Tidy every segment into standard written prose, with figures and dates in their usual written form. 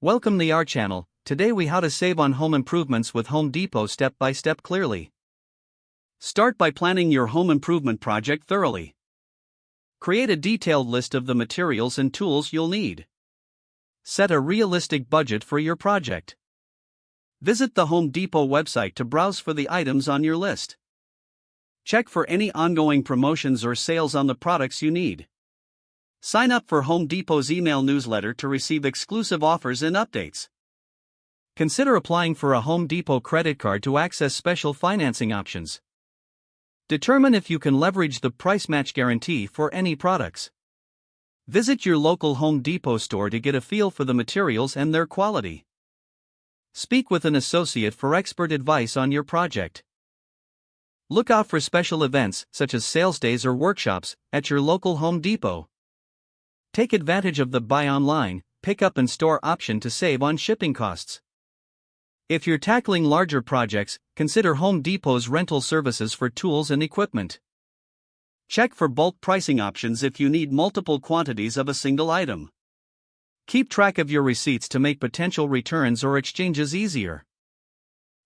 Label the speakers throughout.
Speaker 1: Welcome to our channel. Today we how to save on home improvements with Home Depot step by step clearly. Start by planning your home improvement project thoroughly. Create a detailed list of the materials and tools you'll need. Set a realistic budget for your project. Visit the Home Depot website to browse for the items on your list. Check for any ongoing promotions or sales on the products you need. Sign up for Home Depot's email newsletter to receive exclusive offers and updates. Consider applying for a Home Depot credit card to access special financing options. Determine if you can leverage the price match guarantee for any products. Visit your local Home Depot store to get a feel for the materials and their quality. Speak with an associate for expert advice on your project. Look out for special events, such as sales days or workshops, at your local Home Depot. Take advantage of the buy online, pick up and store option to save on shipping costs. If you're tackling larger projects, consider Home Depot's rental services for tools and equipment. Check for bulk pricing options if you need multiple quantities of a single item. Keep track of your receipts to make potential returns or exchanges easier.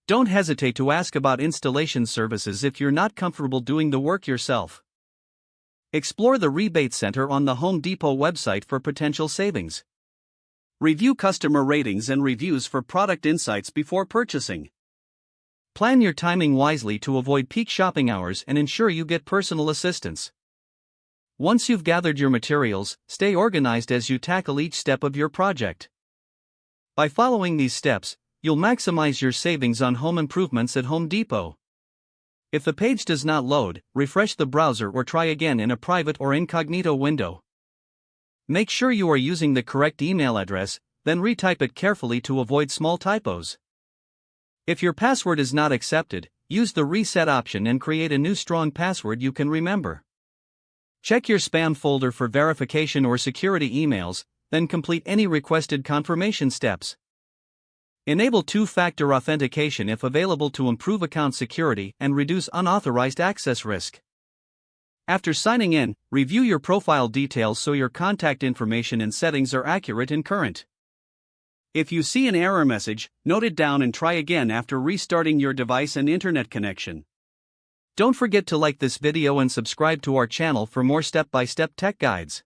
Speaker 1: Don't hesitate to ask about installation services if you're not comfortable doing the work yourself. Explore the rebate center on the Home Depot website for potential savings. Review customer ratings and reviews for product insights before purchasing. Plan your timing wisely to avoid peak shopping hours and ensure you get personal assistance. Once you've gathered your materials, stay organized as you tackle each step of your project. By following these steps, you'll maximize your savings on home improvements at Home Depot. If the page does not load, refresh the browser or try again in a private or incognito window. Make sure you are using the correct email address, then retype it carefully to avoid small typos. If your password is not accepted, use the reset option and create a new strong password you can remember. Check your spam folder for verification or security emails, then complete any requested confirmation steps. Enable two-factor authentication if available to improve account security and reduce unauthorized access risk. After signing in, review your profile details so your contact information and settings are accurate and current. If you see an error message, note it down and try again after restarting your device and internet connection. Don't forget to like this video and subscribe to our channel for more step-by-step tech guides.